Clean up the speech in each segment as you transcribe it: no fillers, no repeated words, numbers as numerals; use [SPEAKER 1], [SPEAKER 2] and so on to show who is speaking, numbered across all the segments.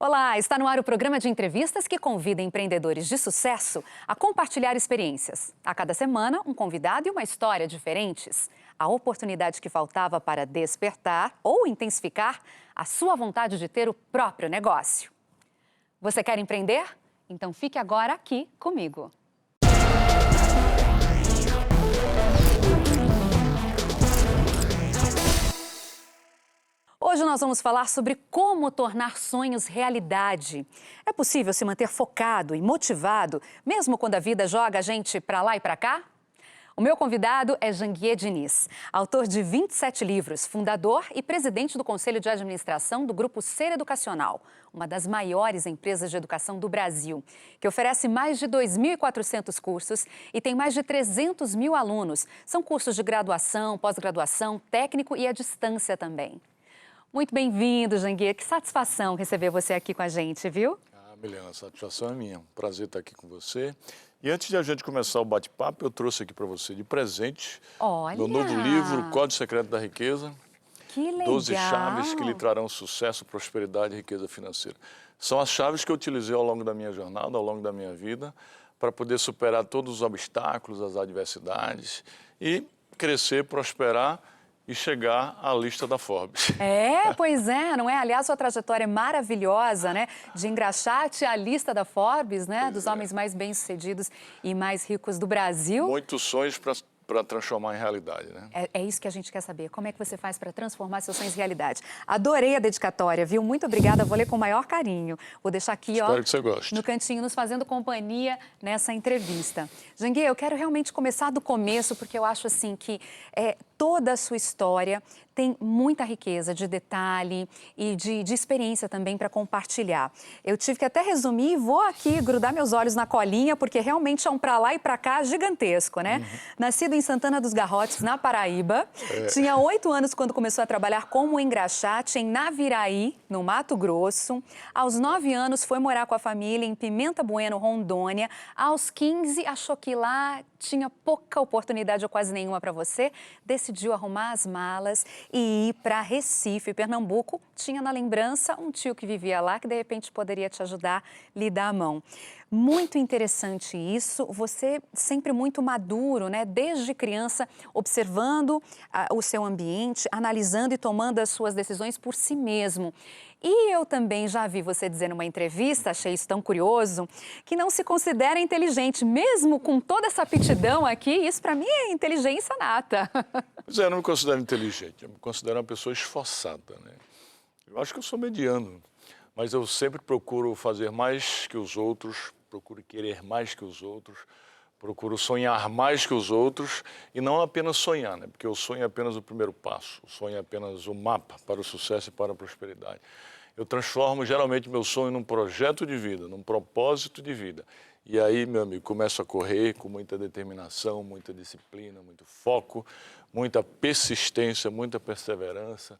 [SPEAKER 1] Olá, está no ar o programa de entrevistas que convida empreendedores de sucesso a compartilhar experiências. A cada semana, um convidado e uma história diferentes. A oportunidade que faltava para despertar ou intensificar a sua vontade de ter o próprio negócio. Você quer empreender? Então fique agora aqui comigo. Hoje nós vamos falar sobre como tornar sonhos realidade. É possível se manter focado e motivado, mesmo quando a vida joga a gente para lá e para cá? O meu convidado é Janguier Diniz, autor de 27 livros, fundador e presidente do Conselho de Administração do Grupo Ser Educacional, uma das maiores empresas de educação do Brasil, que oferece mais de 2.400 cursos e tem mais de 300 mil alunos. São cursos de graduação, pós-graduação, técnico e à distância também. Muito bem-vindo, Janguier. Que satisfação receber você aqui com a gente, viu?
[SPEAKER 2] Milena, a satisfação é minha. Prazer estar aqui com você. E antes de a gente começar o bate-papo, eu trouxe aqui para você de presente meu novo livro, Código Secreto da Riqueza.
[SPEAKER 1] Que legal!
[SPEAKER 2] 12 chaves que lhe trarão sucesso, prosperidade e riqueza financeira. São as chaves que eu utilizei ao longo da minha jornada, ao longo da minha vida, para poder superar todos os obstáculos, as adversidades e crescer, prosperar e chegar à lista da Forbes.
[SPEAKER 1] Pois é, não é? Aliás, sua trajetória é maravilhosa, né? De engraxate à lista da Forbes, né? Dos homens mais bem-sucedidos e mais ricos do Brasil.
[SPEAKER 2] Muitos sonhos para transformar em realidade, né?
[SPEAKER 1] É isso que a gente quer saber. Como é que você faz para transformar seus sonhos em realidade? Adorei a dedicatória, viu? Muito obrigada, vou ler com o maior carinho. Vou deixar aqui,
[SPEAKER 2] Espero que você goste.
[SPEAKER 1] No cantinho, nos fazendo companhia nessa entrevista. Janguier, eu quero realmente começar do começo, porque eu acho assim que toda a sua história tem muita riqueza de detalhe e de experiência também para compartilhar. Eu tive que até resumir e vou aqui grudar meus olhos na colinha, porque realmente é um para lá e para cá gigantesco, né? Nascido em Santana dos Garrotes, na Paraíba. Tinha 8 anos quando começou a trabalhar como engraxate em Naviraí, no Mato Grosso. Aos 9 anos foi morar com a família em Pimenta Bueno, Rondônia. Aos 15 achou que lá tinha pouca oportunidade ou quase nenhuma para você. Decidiu arrumar as malas e ir para Recife, Pernambuco. Tinha na lembrança um tio que vivia lá que de repente poderia te ajudar, lhe dar a mão. Muito interessante isso, você sempre muito maduro, né? Desde criança, observando o seu ambiente, analisando e tomando as suas decisões por si mesmo. E eu também já vi você dizer numa entrevista, achei isso tão curioso, que não se considera inteligente, mesmo com toda essa aptidão aqui, isso para mim é inteligência nata.
[SPEAKER 2] Pois é, eu não me considero inteligente, eu me considero uma pessoa esforçada, né? Eu acho que eu sou mediano, mas eu sempre procuro fazer mais que os outros, procuro querer mais que os outros, procuro sonhar mais que os outros e não apenas sonhar, né? Porque o sonho é apenas o primeiro passo, o sonho é apenas o mapa para o sucesso e para a prosperidade. Eu transformo geralmente meu sonho num projeto de vida, num propósito de vida. E aí, meu amigo, começo a correr com muita determinação, muita disciplina, muito foco, muita persistência, muita perseverança,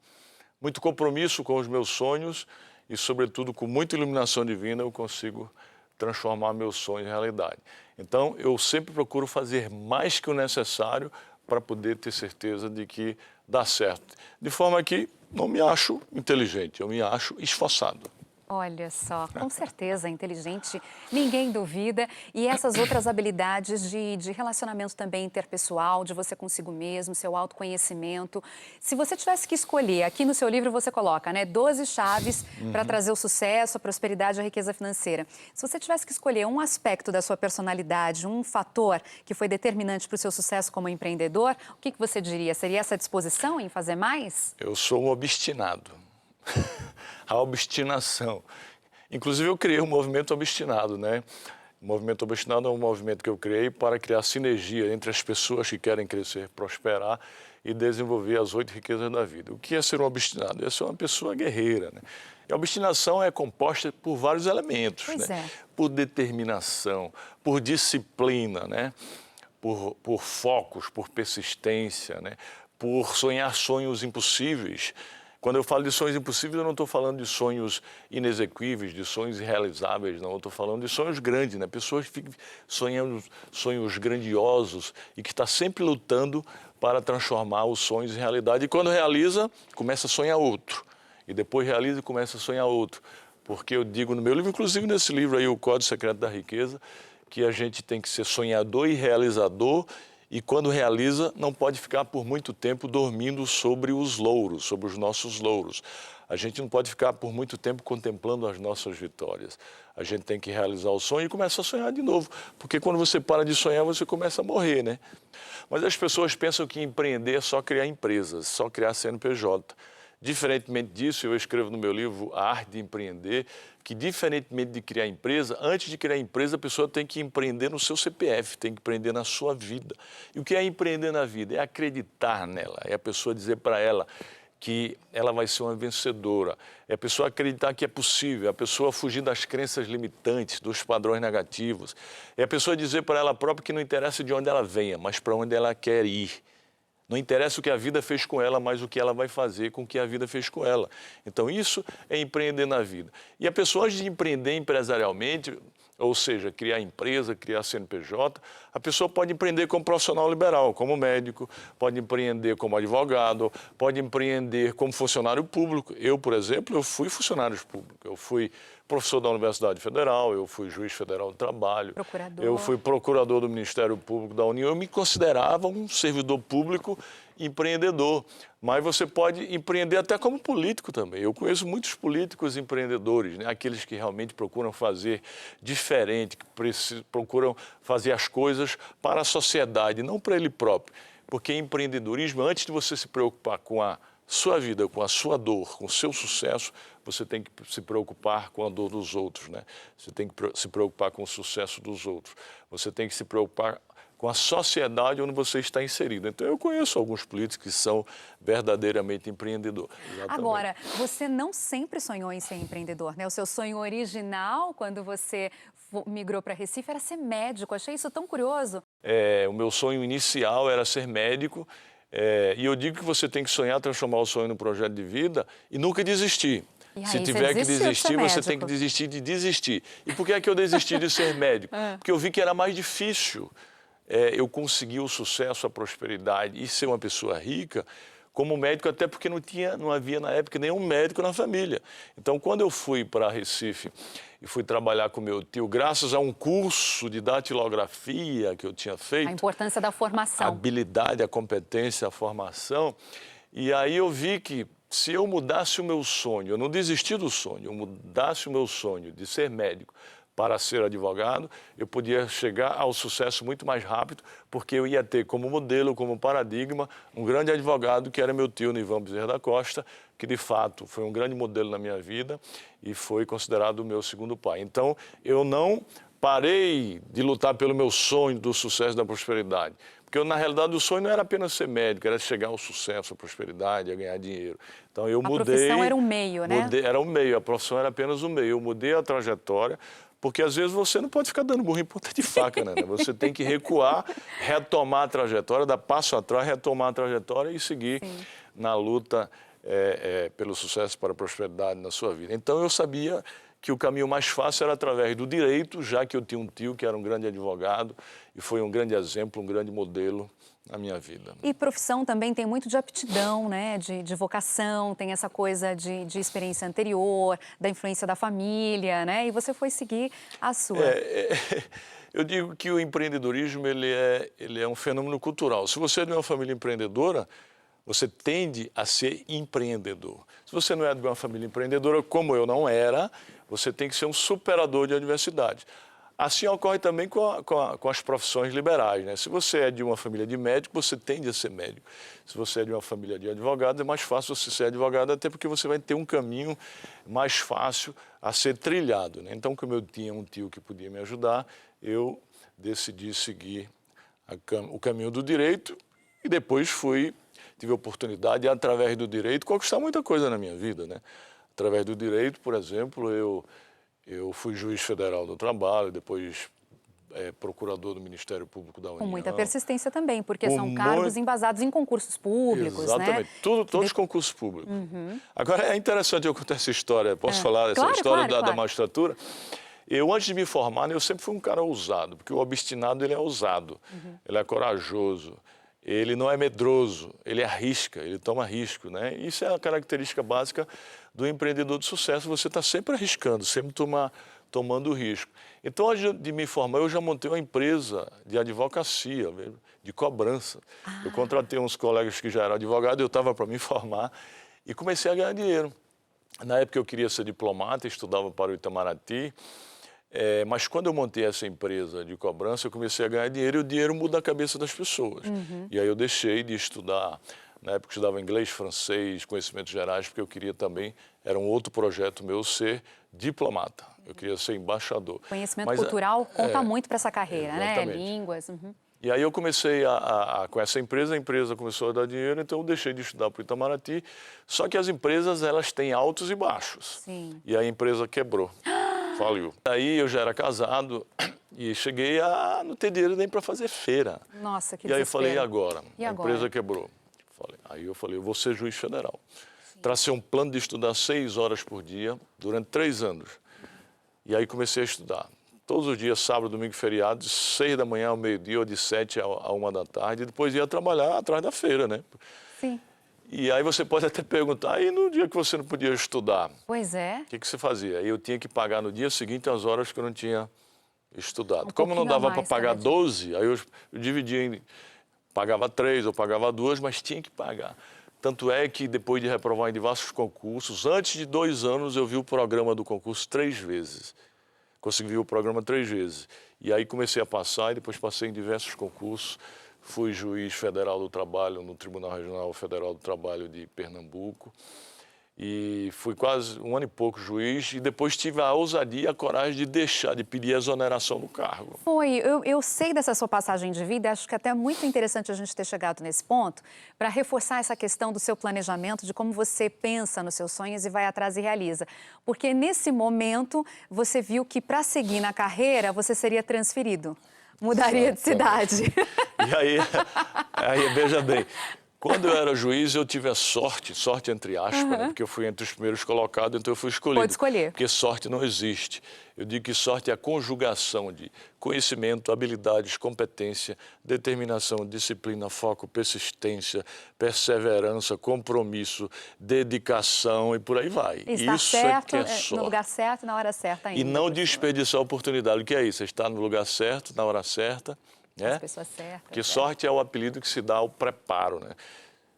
[SPEAKER 2] muito compromisso com os meus sonhos e, sobretudo, com muita iluminação divina, eu consigo transformar meus sonhos em realidade. Então, eu sempre procuro fazer mais que o necessário para poder ter certeza de que dá certo. De forma que não me acho inteligente, eu me acho esforçado.
[SPEAKER 1] Olha só, com certeza, inteligente, ninguém duvida. E essas outras habilidades de relacionamento também interpessoal, de você consigo mesmo, seu autoconhecimento. Se você tivesse que escolher, aqui no seu livro você coloca, né, 12 chaves para trazer o sucesso, a prosperidade e a riqueza financeira. Se você tivesse que escolher um aspecto da sua personalidade, um fator que foi determinante para o seu sucesso como empreendedor, o que você diria? Seria essa disposição em fazer mais?
[SPEAKER 2] Eu sou um obstinado. A obstinação. Inclusive, eu criei um movimento obstinado, né? O movimento obstinado é um movimento que eu criei para criar sinergia entre as pessoas que querem crescer, prosperar e desenvolver as 8 riquezas da vida. O que é ser um obstinado? É ser uma pessoa guerreira, né? E a obstinação é composta por vários elementos, né? Por determinação, por disciplina, né? Por focos, por persistência, né? Por sonhar sonhos impossíveis. Quando eu falo de sonhos impossíveis, eu não estou falando de sonhos inexequíveis, de sonhos irrealizáveis, não. Eu estou falando de sonhos grandes, né? Pessoas que ficam sonhando sonhos grandiosos e que estão sempre lutando para transformar os sonhos em realidade. E quando realiza, começa a sonhar outro. E depois realiza e começa a sonhar outro. porque eu digo no meu livro, inclusive nesse livro aí, O Código Secreto da Riqueza, que a gente tem que ser sonhador e realizador, e quando realiza, não pode ficar por muito tempo dormindo sobre os louros, sobre os nossos louros. A gente não pode ficar por muito tempo contemplando as nossas vitórias. A gente tem que realizar o sonho e começar a sonhar de novo, porque quando você para de sonhar, você começa a morrer, né? Mas as pessoas pensam que empreender é só criar empresas, só criar CNPJ. Diferentemente disso, eu escrevo no meu livro A Arte de Empreender, que diferentemente de criar empresa, antes de criar empresa, a pessoa tem que empreender no seu CPF, tem que empreender na sua vida. E o que é empreender na vida? É acreditar nela, é a pessoa dizer para ela que ela vai ser uma vencedora, é a pessoa acreditar que é possível, é a pessoa fugir das crenças limitantes, dos padrões negativos, é a pessoa dizer para ela própria que não interessa de onde ela venha, mas para onde ela quer ir. Não interessa o que a vida fez com ela, mas o que ela vai fazer com o que a vida fez com ela. Então, isso é empreender na vida. E a pessoa, antes de empreender empresarialmente, ou seja, criar empresa, criar CNPJ, a pessoa pode empreender como profissional liberal, como médico, pode empreender como advogado, pode empreender como funcionário público. Eu, por exemplo, eu fui funcionário público, eu fui professor da Universidade Federal, eu fui juiz federal do trabalho, eu fui procurador do Ministério Público da União, eu me considerava um servidor público empreendedor, mas você pode empreender até como político também. Eu conheço muitos políticos empreendedores, né? Aqueles que realmente procuram fazer diferente, que procuram fazer as coisas para a sociedade, não para ele próprio. Porque empreendedorismo, antes de você se preocupar com a sua vida, com a sua dor, com o seu sucesso, você tem que se preocupar com a dor dos outros, né? Você tem que se preocupar com o sucesso dos outros. Você tem que se preocupar com a sociedade onde você está inserido. Então, eu conheço alguns políticos que são verdadeiramente empreendedores. Exatamente.
[SPEAKER 1] Agora, você não sempre sonhou em ser empreendedor, né? O seu sonho original, quando você migrou para Recife, era ser médico. Achei isso tão curioso.
[SPEAKER 2] O meu sonho inicial era ser médico. E eu digo que você tem que sonhar, transformar o sonho num projeto de vida e nunca desistir.
[SPEAKER 1] E aí,
[SPEAKER 2] se tiver que desistir, você tem que
[SPEAKER 1] médico.
[SPEAKER 2] desistir de desistir. E por que é que eu desisti de ser médico? Porque eu vi que era mais difícil eu conseguir o sucesso, a prosperidade e ser uma pessoa rica como médico, até porque não havia na época nenhum médico na família. Então, quando eu fui para Recife e fui trabalhar com meu tio, graças a um curso de datilografia que eu tinha feito...
[SPEAKER 1] A importância da formação.
[SPEAKER 2] A habilidade, a competência, a formação. E aí eu vi que se eu mudasse o meu sonho, eu não desisti do sonho, eu mudasse o meu sonho de ser médico para ser advogado, eu podia chegar ao sucesso muito mais rápido, porque eu ia ter como modelo, como paradigma, um grande advogado que era meu tio Nivan Bezerra da Costa, que de fato foi um grande modelo na minha vida e foi considerado o meu segundo pai. Então, eu não parei de lutar pelo meu sonho do sucesso e da prosperidade. Porque, na realidade, o sonho não era apenas ser médico, era chegar ao sucesso, à prosperidade, a ganhar dinheiro. Então, eu mudei...
[SPEAKER 1] A profissão era um meio, né?
[SPEAKER 2] Era um meio, a profissão era apenas um meio. Eu mudei a trajetória, porque, às vezes, você não pode ficar dando burro em ponta de faca, né? Você tem que recuar, retomar a trajetória, dar passo atrás, retomar a trajetória e seguir na luta pelo sucesso, para a prosperidade na sua vida. Então, eu sabia que o caminho mais fácil era através do direito, já que eu tinha um tio que era um grande advogado e foi um grande exemplo, um grande modelo na minha vida.
[SPEAKER 1] E profissão também tem muito de aptidão, né? De vocação, tem essa coisa de experiência anterior, da influência da família, né? E você foi seguir a sua.
[SPEAKER 2] Eu digo que o empreendedorismo ele é um fenômeno cultural. Se você é de uma família empreendedora, você tende a ser empreendedor. Se você não é de uma família empreendedora, como eu não era, você tem que ser um superador de adversidades. Assim ocorre também com as profissões liberais, né? Se você é de uma família de médico, você tende a ser médico. Se você é de uma família de advogado, é mais fácil você ser advogado, até porque você vai ter um caminho mais fácil a ser trilhado, né? Então, como eu tinha um tio que podia me ajudar, eu decidi seguir o caminho do direito e depois tive a oportunidade, através do direito, conquistar muita coisa na minha vida, né? Através do direito, por exemplo, eu fui juiz federal do trabalho, depois procurador do Ministério Público da União.
[SPEAKER 1] Com muita persistência também, porque são cargos embasados em concursos públicos,
[SPEAKER 2] exatamente,
[SPEAKER 1] né?
[SPEAKER 2] Todos os concursos públicos. Agora, é interessante eu contar essa história, posso falar essa história da magistratura? Eu, antes de me formar, eu sempre fui um cara ousado, porque o obstinado, ele é ousado, ele é corajoso. Ele não é medroso, ele arrisca, ele toma risco, né? Isso é a característica básica do empreendedor de sucesso, você está sempre arriscando, sempre tomando risco. Então, antes de me formar, eu já montei uma empresa de advocacia, de cobrança. Eu contratei uns colegas que já eram advogados, eu estava para me formar e comecei a ganhar dinheiro. Na época eu queria ser diplomata, estudava para o Itamaraty, mas quando eu montei essa empresa de cobrança, eu comecei a ganhar dinheiro e o dinheiro muda a cabeça das pessoas. E aí eu deixei de estudar. Na época eu estudava inglês, francês, conhecimentos gerais, porque eu queria também, era um outro projeto meu, ser diplomata. Eu queria ser embaixador.
[SPEAKER 1] Conhecimento cultural conta muito para essa carreira, né? Línguas.
[SPEAKER 2] E aí eu comecei com essa empresa, a empresa começou a dar dinheiro, então eu deixei de estudar para o Itamaraty. Só que as empresas, elas têm altos e baixos.
[SPEAKER 1] Sim.
[SPEAKER 2] E a empresa quebrou, faliu. Aí eu já era casado e cheguei a não ter dinheiro nem para fazer feira.
[SPEAKER 1] Nossa, que
[SPEAKER 2] E aí eu
[SPEAKER 1] desespero.
[SPEAKER 2] falei, e agora?
[SPEAKER 1] E
[SPEAKER 2] a
[SPEAKER 1] agora?
[SPEAKER 2] empresa quebrou. Aí eu falei, eu vou ser juiz federal. Tracei um plano de estudar 6 horas por dia durante 3 anos. E aí comecei a estudar. Todos os dias, sábado, domingo e feriado, de 6 da manhã ao meio-dia ou de 7 a 1 da tarde. E depois ia trabalhar atrás da feira, né?
[SPEAKER 1] Sim.
[SPEAKER 2] E aí você pode até perguntar, e no dia que você não podia estudar?
[SPEAKER 1] Pois é.
[SPEAKER 2] O que você fazia? Eu tinha que pagar no dia seguinte as horas que eu não tinha estudado.
[SPEAKER 1] Um
[SPEAKER 2] Como não
[SPEAKER 1] pouquinho a
[SPEAKER 2] dava para
[SPEAKER 1] mais
[SPEAKER 2] pagar
[SPEAKER 1] cada dia.
[SPEAKER 2] 12, aí eu dividia em... Pagava 3 ou pagava 2, mas tinha que pagar. Tanto é que depois de reprovar em diversos concursos, antes de 2 anos eu vi o programa do concurso 3 vezes. Consegui ver o programa 3 vezes. E aí comecei a passar e depois passei em diversos concursos. Fui juiz federal do trabalho no Tribunal Regional Federal do Trabalho de Pernambuco. E fui quase 1 ano e pouco juiz e depois tive a ousadia e a coragem de deixar, de pedir a exoneração do cargo.
[SPEAKER 1] Eu sei dessa sua passagem de vida, acho que até é muito interessante a gente ter chegado nesse ponto, para reforçar essa questão do seu planejamento, de como você pensa nos seus sonhos e vai atrás e realiza. Porque nesse momento você viu que para seguir na carreira você seria transferido, mudaria de cidade.
[SPEAKER 2] E aí veja bem, quando eu era juiz, eu tive a sorte entre aspas, né? Porque eu fui entre os primeiros colocados, então eu fui escolhido.
[SPEAKER 1] Pode escolher.
[SPEAKER 2] Porque sorte não existe. Eu digo que sorte é a conjugação de conhecimento, habilidades, competência, determinação, disciplina, foco, persistência, perseverança, compromisso, dedicação e por aí vai.
[SPEAKER 1] Estar
[SPEAKER 2] isso
[SPEAKER 1] certo,
[SPEAKER 2] é que é sorte.
[SPEAKER 1] no lugar certo, na hora certa ainda.
[SPEAKER 2] E não desperdiçar a oportunidade. O que é isso? Você está no lugar certo, na hora certa.
[SPEAKER 1] As pessoas certas.
[SPEAKER 2] Porque sorte é o apelido que se dá ao preparo, né?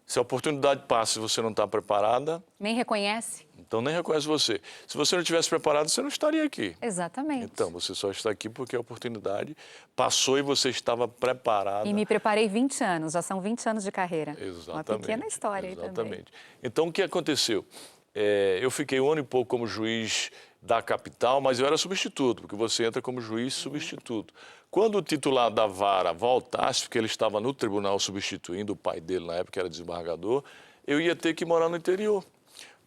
[SPEAKER 2] Se a oportunidade passa e você não está preparada...
[SPEAKER 1] Nem reconhece?
[SPEAKER 2] Então nem reconhece você. Se você não tivesse preparado, você não estaria aqui.
[SPEAKER 1] Exatamente.
[SPEAKER 2] Então, você só está aqui porque a oportunidade passou e você estava preparada.
[SPEAKER 1] E me preparei 20 anos, já são 20 anos de carreira.
[SPEAKER 2] Exatamente.
[SPEAKER 1] Uma pequena história aí também.
[SPEAKER 2] Exatamente. Então, o que aconteceu? Eu fiquei 1 ano e pouco como juiz da capital, mas eu era substituto, porque você entra como juiz substituto. Quando o titular da vara voltasse, porque ele estava no tribunal substituindo o pai dele, na época era desembargador, eu ia ter que morar no interior.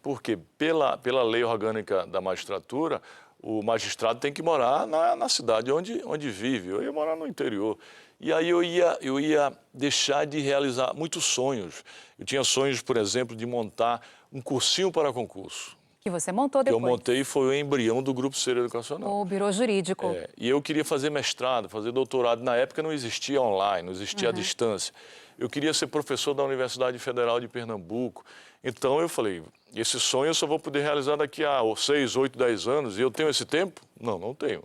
[SPEAKER 2] Porque pela lei orgânica da magistratura, o magistrado tem que morar na cidade onde vive. Eu ia morar no interior. E aí eu ia deixar de realizar muitos sonhos. Eu tinha sonhos, por exemplo, de montar um cursinho para concurso.
[SPEAKER 1] Que você montou depois.
[SPEAKER 2] Que eu montei foi o embrião do Grupo Ser Educacional.
[SPEAKER 1] O Biro Jurídico.
[SPEAKER 2] E eu queria fazer mestrado, fazer doutorado. Na época não existia online, não existia a distância. Eu queria ser professor da Universidade Federal de Pernambuco. Então eu falei, esse sonho eu só vou poder realizar daqui a 6, 8, 10 anos. E eu tenho esse tempo? Não, não tenho.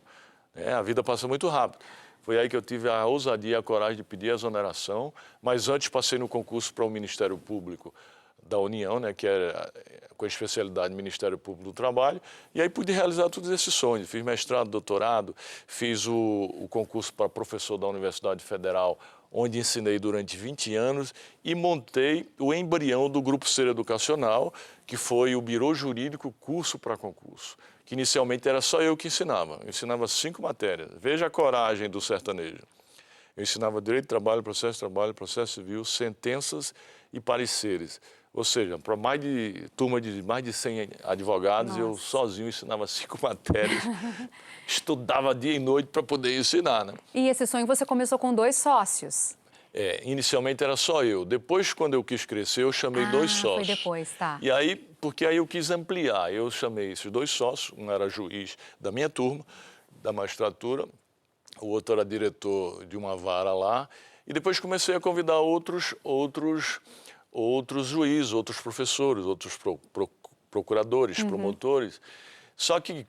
[SPEAKER 2] A vida passa muito rápido. Foi aí que eu tive a ousadia e a coragem de pedir a exoneração. Mas antes passei no concurso para o Ministério Público da União, né, que era com a especialidade Ministério Público do Trabalho, e aí pude realizar todos esses sonhos. Fiz mestrado, doutorado, fiz o concurso para professor da Universidade Federal, onde ensinei durante 20 anos, e montei o embrião do Grupo Ser Educacional, que foi o Biro Jurídico Curso para Concurso, que inicialmente era só eu que ensinava. Eu ensinava 5 matérias. Veja a coragem do sertanejo. Eu ensinava Direito do Trabalho, Processo Civil, Sentenças e Pareceres. Ou seja, para turma de mais de 100 advogados, eu sozinho ensinava 5 matérias, estudava dia e noite para poder ensinar, né?
[SPEAKER 1] E esse sonho você começou com 2 sócios?
[SPEAKER 2] Inicialmente era só eu. Depois, quando eu quis crescer, eu chamei 2 sócios.
[SPEAKER 1] Foi depois, tá.
[SPEAKER 2] E aí, porque aí eu quis ampliar, eu chamei esses 2 sócios, um era juiz da minha turma, da magistratura, o outro era diretor de uma vara lá, e depois comecei a convidar outros juízes, outros professores, outros procuradores, promotores. Só que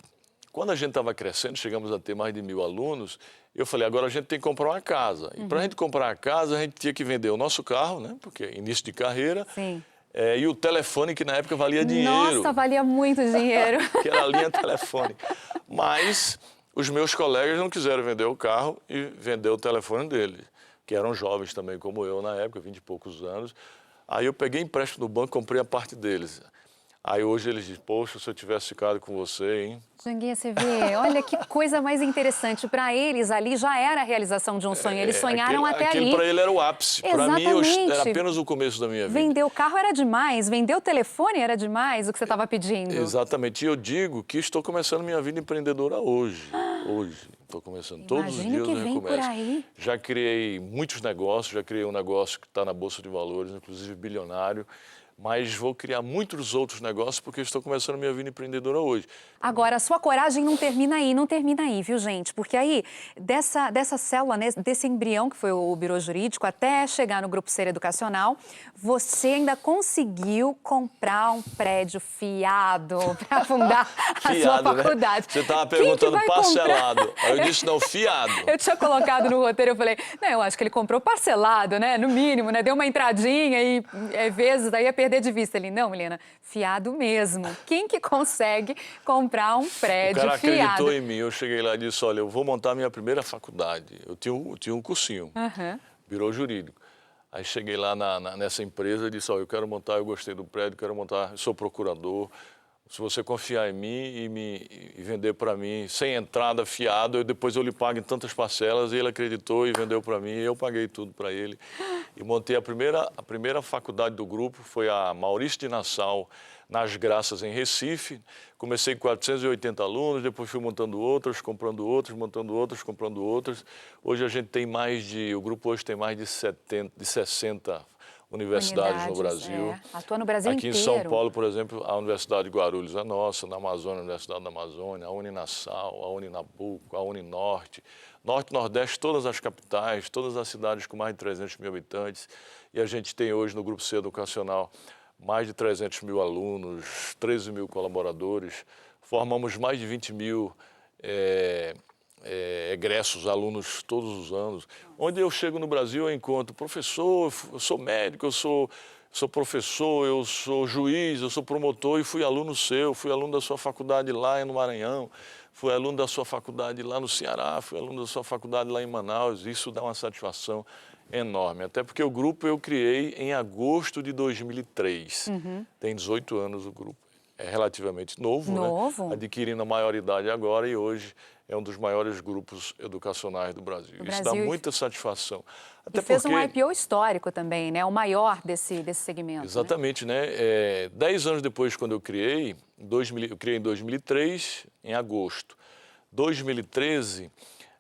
[SPEAKER 2] quando a gente estava crescendo, chegamos a ter mais de 1.000 alunos, eu falei, agora a gente tem que comprar uma casa. E para a gente comprar a casa, a gente tinha que vender o nosso carro, né? Porque é início de carreira.
[SPEAKER 1] Sim.
[SPEAKER 2] E o telefone, que na época valia dinheiro.
[SPEAKER 1] Nossa, valia muito dinheiro.
[SPEAKER 2] Que era a linha telefônica. Mas os meus colegas não quiseram vender o carro e vender o telefone deles, que eram jovens também como eu na época, 20 e poucos anos. Aí eu peguei empréstimo no banco e comprei a parte deles. Aí hoje eles dizem, poxa, se eu tivesse ficado com você, hein?
[SPEAKER 1] Janguinha, você vê, olha que coisa mais interessante. Para eles, ali já era a realização de um sonho. Eles sonharam até ali.
[SPEAKER 2] Aquele para ele era o ápice. Para mim, era apenas o começo da minha vida.
[SPEAKER 1] Vender o carro era demais, vender o telefone era demais, o que você estava pedindo.
[SPEAKER 2] Exatamente. E eu digo que estou começando minha vida empreendedora hoje. Hoje. Estou começando. Todos os dias eu recomeço.
[SPEAKER 1] Por aí.
[SPEAKER 2] Já criei muitos negócios, já criei um negócio que está na Bolsa de Valores, inclusive bilionário. Mas vou criar muitos outros negócios porque estou começando minha vida empreendedora hoje.
[SPEAKER 1] Agora, a sua coragem não termina aí, viu, gente? Porque aí, dessa célula, né, desse embrião que foi o Biro Jurídico, até chegar no Grupo Ser Educacional, você ainda conseguiu comprar um prédio fiado para fundar a sua faculdade.
[SPEAKER 2] Né? Você estava perguntando parcelado. Aí eu disse, não, fiado.
[SPEAKER 1] Eu tinha colocado no roteiro, eu falei, não, eu acho que ele comprou parcelado, né? No mínimo, né? Deu uma entradinha e, às vezes, daí ia perder de vista. Ele, não, Milena, fiado mesmo. Quem que consegue comprar um prédio fiado?
[SPEAKER 2] O cara acreditou em mim. Eu cheguei lá e disse, olha, eu vou montar a minha primeira faculdade. Eu tinha um cursinho, Biro Jurídico. Aí cheguei lá nessa empresa e disse, olha, eu quero montar, eu gostei do prédio, quero montar, eu sou procurador. Se você confiar em mim e vender para mim, sem entrada, fiado, depois eu lhe pago em tantas parcelas. E ele acreditou e vendeu para mim, e eu paguei tudo para ele. E montei a primeira faculdade do grupo, foi a Maurício de Nassau, nas Graças, em Recife. Comecei com 480 alunos, depois fui montando outras, comprando outros, montando outros, comprando outros. Hoje a gente tem o grupo hoje tem mais de 60 universidades no Brasil.
[SPEAKER 1] Atua no Brasil
[SPEAKER 2] inteiro. Aqui em São Paulo, por exemplo, a Universidade de Guarulhos é nossa, na Amazônia, a Universidade da Amazônia, a Uninassal, a Uninabuco, a Uninorte, Norte e Nordeste, todas as capitais, todas as cidades com mais de 300 mil habitantes. E a gente tem hoje no Grupo Ser Educacional mais de 300 mil alunos, 13 mil colaboradores, formamos mais de 20 mil egressos, alunos todos os anos. Onde eu chego no Brasil, eu encontro professor, eu sou médico, eu sou professor, eu sou juiz, eu sou promotor e fui aluno seu, fui aluno da sua faculdade lá no Maranhão, fui aluno da sua faculdade lá no Ceará, fui aluno da sua faculdade lá em Manaus. Isso dá uma satisfação enorme, até porque o grupo eu criei em agosto de 2003. Tem 18 anos o grupo. É relativamente novo, né? Adquirindo a maioridade agora e hoje é um dos maiores grupos educacionais do Brasil. Isso dá muita satrifação.
[SPEAKER 1] Até fez um IPO histórico também, né? O maior desse segmento.
[SPEAKER 2] Exatamente, né? 10 anos depois, quando eu criei, eu criei em 2003, em agosto. 2013,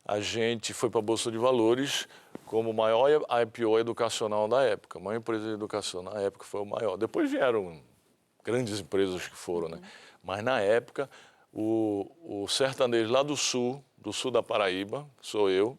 [SPEAKER 2] a gente foi para a Bolsa de Valores como o maior IPO educacional da época. A maior empresa de educação na época foi o maior. Depois vieram grandes empresas que foram, né? Mas na época, o sertanejo lá do sul da Paraíba, sou eu,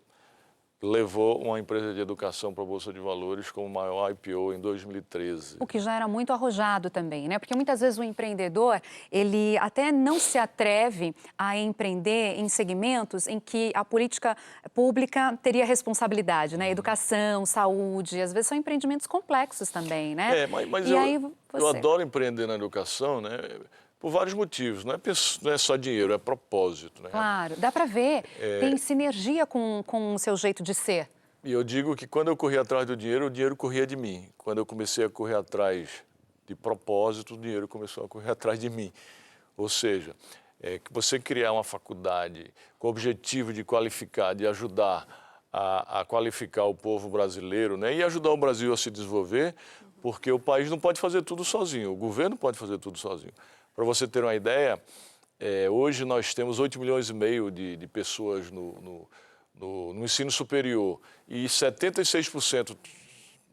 [SPEAKER 2] levou uma empresa de educação para a Bolsa de Valores como maior IPO em 2013.
[SPEAKER 1] O que já era muito arrojado também, né? Porque muitas vezes o empreendedor, ele até não se atreve a empreender em segmentos em que a política pública teria responsabilidade, né? Educação, saúde, às vezes são empreendimentos complexos também, né?
[SPEAKER 2] Mas eu adoro empreender na educação, né? Por vários motivos, não é só dinheiro, é propósito, né?
[SPEAKER 1] Claro, dá para ver, tem sinergia com o seu jeito de ser.
[SPEAKER 2] E eu digo que quando eu corria atrás do dinheiro, o dinheiro corria de mim. Quando eu comecei a correr atrás de propósito, o dinheiro começou a correr atrás de mim. Ou seja, que você criar uma faculdade com o objetivo de qualificar, de ajudar a qualificar o povo brasileiro, né? E ajudar o Brasil a se desenvolver, porque o país não pode fazer tudo sozinho, o governo pode fazer tudo sozinho. Para você ter uma ideia, hoje nós temos 8,5 milhões de pessoas no ensino superior e 76%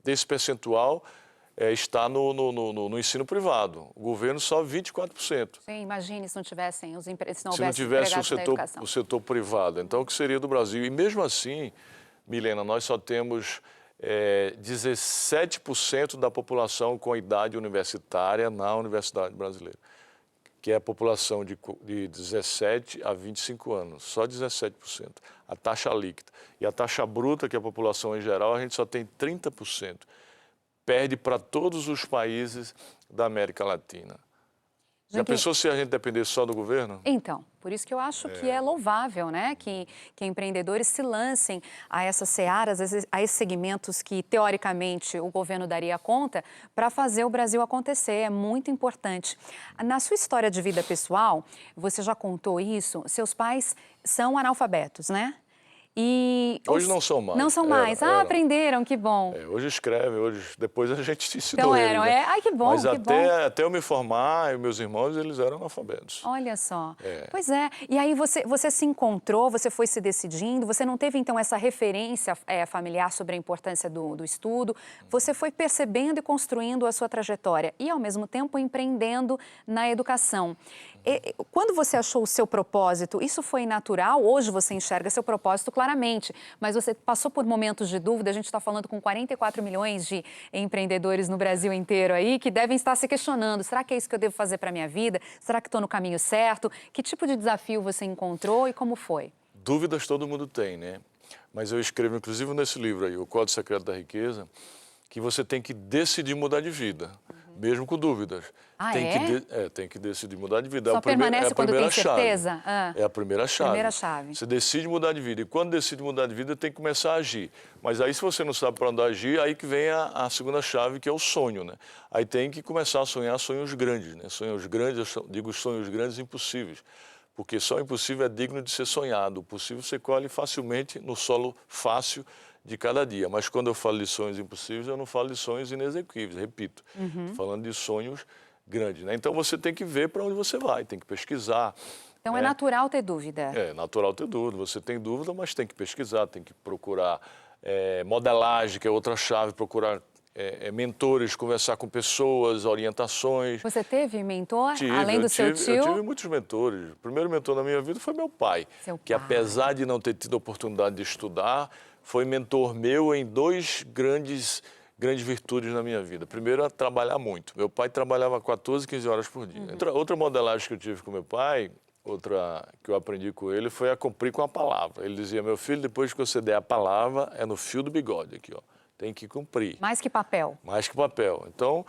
[SPEAKER 2] desse percentual está no ensino privado. O governo só 24%.
[SPEAKER 1] Sim, imagine se não tivessem os empregados,
[SPEAKER 2] se não tivesse o setor privado. Então, o que seria do Brasil? E mesmo assim, Milena, nós só temos 17% da população com idade universitária na Universidade Brasileira. que é a população de 17 a 25 anos, só 17%, a taxa líquida. E a taxa bruta, que é a população em geral, a gente só tem 30%. Perde para todos os países da América Latina. Já pensou se a gente dependesse só do governo?
[SPEAKER 1] Então, por isso que eu acho que é louvável, né, que empreendedores se lancem a essas searas, a esses segmentos que, teoricamente, o governo daria conta para fazer o Brasil acontecer. É muito importante. Na sua história de vida pessoal, você já contou isso, seus pais são analfabetos, né? E
[SPEAKER 2] hoje não são mais.
[SPEAKER 1] Não são mais.
[SPEAKER 2] Eram.
[SPEAKER 1] Aprenderam, que bom.
[SPEAKER 2] Hoje escrevem, depois a gente ensinou
[SPEAKER 1] então
[SPEAKER 2] eles.
[SPEAKER 1] Eram,
[SPEAKER 2] né?
[SPEAKER 1] Ai, que bom,
[SPEAKER 2] Mas
[SPEAKER 1] que bom.
[SPEAKER 2] até eu me formar, meus irmãos, eles eram analfabetos.
[SPEAKER 1] Olha só. Pois é. E aí você se encontrou, você foi se decidindo, você não teve, então, essa referência familiar sobre a importância do estudo. Você foi percebendo e construindo a sua trajetória e, ao mesmo tempo, empreendendo na educação. Quando você achou o seu propósito, isso foi natural? Hoje você enxerga seu propósito claramente, mas você passou por momentos de dúvida. A gente está falando com 44 milhões de empreendedores no Brasil inteiro aí que devem estar se questionando, será que é isso que eu devo fazer para a minha vida? Será que estou no caminho certo? Que tipo de desafio você encontrou e como foi?
[SPEAKER 2] Dúvidas todo mundo tem, né? Mas eu escrevo, inclusive nesse livro aí, O Código Secreto da Riqueza, que você tem que decidir mudar de vida, mesmo com dúvidas. Tem que decidir mudar de vida.
[SPEAKER 1] Só permanece quando tem certeza?
[SPEAKER 2] É a primeira chave.
[SPEAKER 1] Primeira chave.
[SPEAKER 2] Você decide mudar de vida. E quando decide mudar de vida, tem que começar a agir. Mas aí, se você não sabe para onde agir, aí que vem a segunda chave, que é o sonho, né? Aí tem que começar a sonhar sonhos grandes, né? Sonhos grandes, eu digo sonhos grandes impossíveis. Porque só o impossível é digno de ser sonhado. O possível você colhe facilmente no solo fácil de cada dia. Mas quando eu falo de sonhos impossíveis, eu não falo de sonhos inexequíveis, repito. Estou falando de sonhos grandes, né? Então você tem que ver para onde você vai, tem que pesquisar.
[SPEAKER 1] Então é natural ter dúvida.
[SPEAKER 2] É natural ter dúvida. Você tem dúvida, mas tem que pesquisar, tem que procurar modelagem, que é outra chave, procurar mentores, conversar com pessoas, orientações.
[SPEAKER 1] Você teve mentor, além do seu tio?
[SPEAKER 2] Eu tive muitos mentores. O primeiro mentor na minha vida foi meu pai, que apesar de não ter tido a oportunidade de estudar, foi mentor meu em dois grandes virtudes na minha vida. Primeiro, a trabalhar muito. Meu pai trabalhava 14, 15 horas por dia. Outra modelagem que eu tive com meu pai, outra que eu aprendi com ele, foi a cumprir com a palavra. Ele dizia, meu filho, depois que você der a palavra, é no fio do bigode aqui, ó. Tem que cumprir.
[SPEAKER 1] Mais que papel.
[SPEAKER 2] Mais que papel. Então,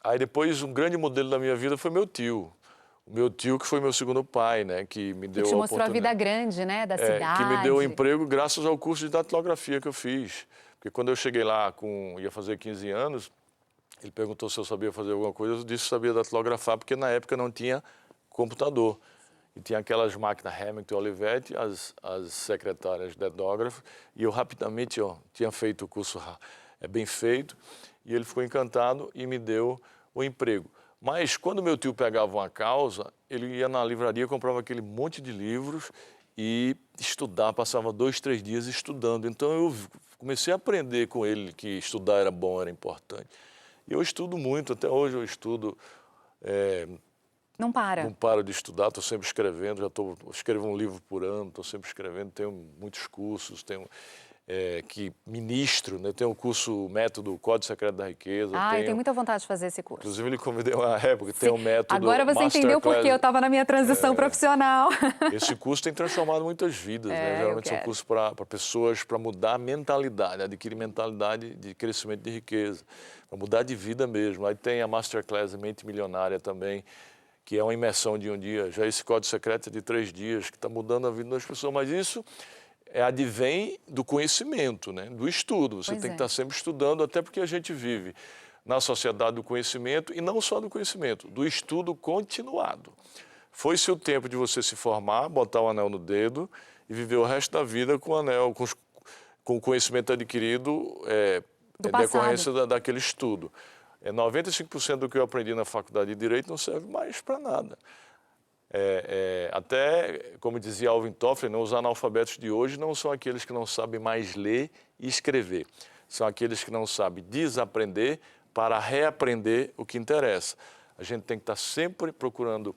[SPEAKER 2] aí depois, um grande modelo da minha vida foi meu tio. O meu tio, que foi meu segundo pai, né? Que me deu
[SPEAKER 1] te mostrou a vida grande, né? Da cidade.
[SPEAKER 2] Que me deu o emprego graças ao curso de datilografia que eu fiz. Porque quando eu cheguei lá, ia fazer 15 anos, ele perguntou se eu sabia fazer alguma coisa, eu disse que sabia datilografar, porque na época não tinha computador. E tinha aquelas máquinas Hamilton e Olivetti, as secretárias de datilógrafo, e eu rapidamente tinha feito o curso bem feito, e ele ficou encantado e me deu o emprego. Mas quando meu tio pegava uma causa, ele ia na livraria, comprava aquele monte de livros e estudar, passava 2, 3 dias estudando. Então eu comecei a aprender com ele que estudar era bom, era importante. E eu estudo muito, até hoje eu estudo.
[SPEAKER 1] Não para.
[SPEAKER 2] Não paro de estudar, estou sempre escrevendo, escrevo um livro por ano, estou sempre escrevendo, tenho muitos cursos, que ministro, né? Tem um curso, método Código Secreto da Riqueza.
[SPEAKER 1] Eu tenho muita vontade de fazer esse curso.
[SPEAKER 2] Inclusive, ele convidou uma época, tem um método.
[SPEAKER 1] Agora você entendeu por que eu estava na minha transição profissional.
[SPEAKER 2] Esse curso tem transformado muitas vidas, né? Geralmente são cursos para pessoas, para mudar a mentalidade, adquirir mentalidade de crescimento de riqueza, para mudar de vida mesmo. Aí tem a Masterclass Mente Milionária também, que é uma imersão de um dia. Já esse Código Secreto é de 3 dias, que está mudando a vida das pessoas. Mas isso advém do conhecimento, né? Do estudo. Você tem que estar sempre estudando, até porque a gente vive na sociedade do conhecimento, e não só do conhecimento, do estudo continuado. Foi-se o tempo de você se formar, botar o anel no dedo e viver o resto da vida com o anel, com o conhecimento adquirido em decorrência daquele estudo. 95% do que eu aprendi na faculdade de Direito não serve mais para nada. Até, como dizia Alvin Toffler, os analfabetos de hoje não são aqueles que não sabem mais ler e escrever. São aqueles que não sabem desaprender para reaprender o que interessa. A gente tem que estar sempre procurando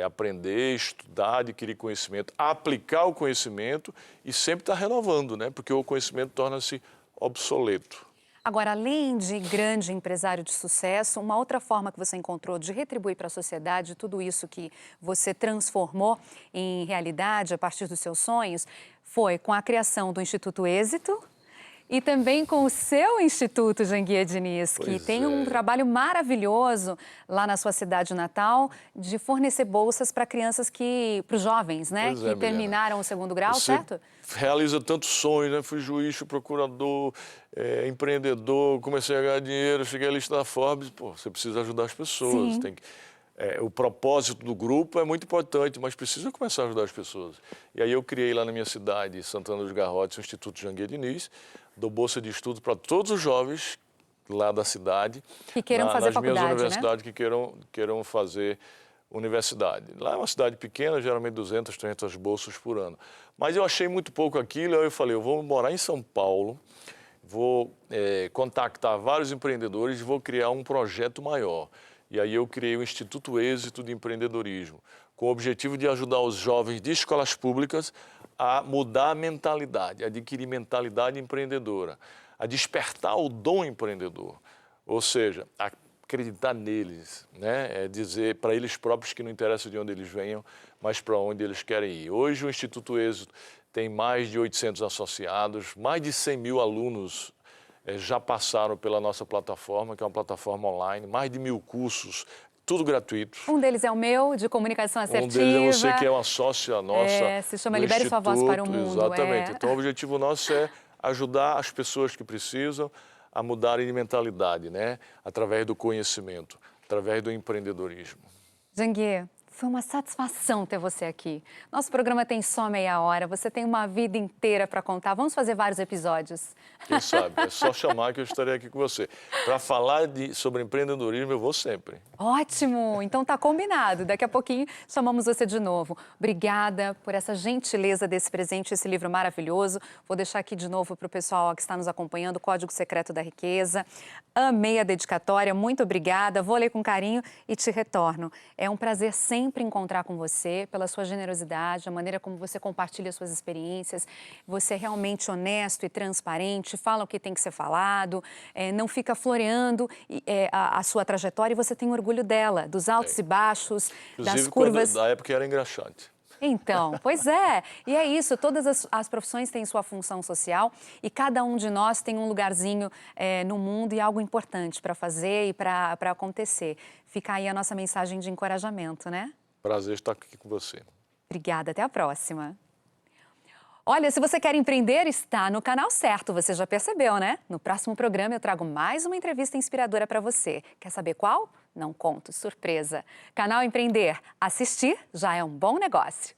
[SPEAKER 2] aprender, estudar, adquirir conhecimento, aplicar o conhecimento e sempre estar renovando, né? Porque o conhecimento torna-se obsoleto.
[SPEAKER 1] Agora, além de grande empresário de sucesso, uma outra forma que você encontrou de retribuir para a sociedade tudo isso que você transformou em realidade a partir dos seus sonhos foi com a criação do Instituto Êxito e também com o seu Instituto, Janguier Diniz, que
[SPEAKER 2] Pois
[SPEAKER 1] tem um
[SPEAKER 2] é.
[SPEAKER 1] trabalho maravilhoso lá na sua cidade natal de fornecer bolsas para crianças para os jovens, né,
[SPEAKER 2] Pois
[SPEAKER 1] que
[SPEAKER 2] é, Milena.
[SPEAKER 1] terminaram o segundo grau,
[SPEAKER 2] Você
[SPEAKER 1] certo?
[SPEAKER 2] realiza tantos sonhos, né? Fui juiz, fui procurador, empreendedor, comecei a ganhar dinheiro, cheguei à lista da Forbes. Pô, você precisa ajudar as pessoas.
[SPEAKER 1] Sim.
[SPEAKER 2] O propósito do grupo é muito importante, mas precisa começar a ajudar as pessoas. E aí eu criei lá na minha cidade, Santana dos Garrotes, o Instituto Janguier Diniz, dou bolsa de estudos para todos os jovens lá da cidade.
[SPEAKER 1] Que queiram fazer
[SPEAKER 2] nas
[SPEAKER 1] faculdade,
[SPEAKER 2] minhas
[SPEAKER 1] né?
[SPEAKER 2] universidades que queiram fazer universidade. Lá é uma cidade pequena, geralmente 200, 300 bolsas por ano. Mas eu achei muito pouco aquilo, aí eu falei, eu vou morar em São Paulo, vou contactar vários empreendedores e vou criar um projeto maior. E aí eu criei o Instituto Êxito de Empreendedorismo, com o objetivo de ajudar os jovens de escolas públicas a mudar a mentalidade, a adquirir mentalidade empreendedora, a despertar o dom empreendedor, ou seja, acreditar neles, né? É dizer para eles próprios que não interessa de onde eles venham, mas para onde eles querem ir. Hoje o Instituto Êxito tem mais de 800 associados, mais de 100 mil alunos já passaram pela nossa plataforma, que é uma plataforma online, mais de 1000 cursos, tudo gratuito.
[SPEAKER 1] Um deles é o meu, de comunicação assertiva.
[SPEAKER 2] Um deles é você, que é uma sócia nossa.
[SPEAKER 1] Se chama
[SPEAKER 2] do
[SPEAKER 1] Libere Sua Voz para o
[SPEAKER 2] Instituto.
[SPEAKER 1] Mundo.
[SPEAKER 2] Exatamente. Então, o objetivo nosso é ajudar as pessoas que precisam a mudarem de mentalidade, né? Através do conhecimento, através do empreendedorismo.
[SPEAKER 1] Janguier, foi uma satisfação ter você aqui. Nosso programa tem só meia hora, você tem uma vida inteira para contar. Vamos fazer vários episódios.
[SPEAKER 2] Quem sabe? É só chamar que eu estarei aqui com você. Para falar sobre empreendedorismo, eu vou sempre.
[SPEAKER 1] Ótimo! Então tá combinado. Daqui a pouquinho chamamos você de novo. Obrigada por essa gentileza desse presente, esse livro maravilhoso. Vou deixar aqui de novo para o pessoal que está nos acompanhando, o Código Secreto da Riqueza. Amei a dedicatória, muito obrigada. Vou ler com carinho e te retorno. É um prazer sempre encontrar com você, pela sua generosidade, a maneira como você compartilha suas experiências. Você é realmente honesto e transparente, fala o que tem que ser falado, não fica floreando a sua trajetória e você tem orgulho dela, dos altos e baixos,
[SPEAKER 2] Inclusive,
[SPEAKER 1] das curvas.
[SPEAKER 2] Da época era engraxate.
[SPEAKER 1] Então, pois é. E é isso, todas as profissões têm sua função social e cada um de nós tem um lugarzinho no mundo e algo importante para fazer e para acontecer. Fica aí a nossa mensagem de encorajamento, né?
[SPEAKER 2] Prazer estar aqui com você.
[SPEAKER 1] Obrigada, até a próxima. Olha, se você quer empreender, está no canal certo, você já percebeu, né? No próximo programa eu trago mais uma entrevista inspiradora para você. Quer saber qual? Não conto, surpresa. Canal Empreender, assistir já é um bom negócio.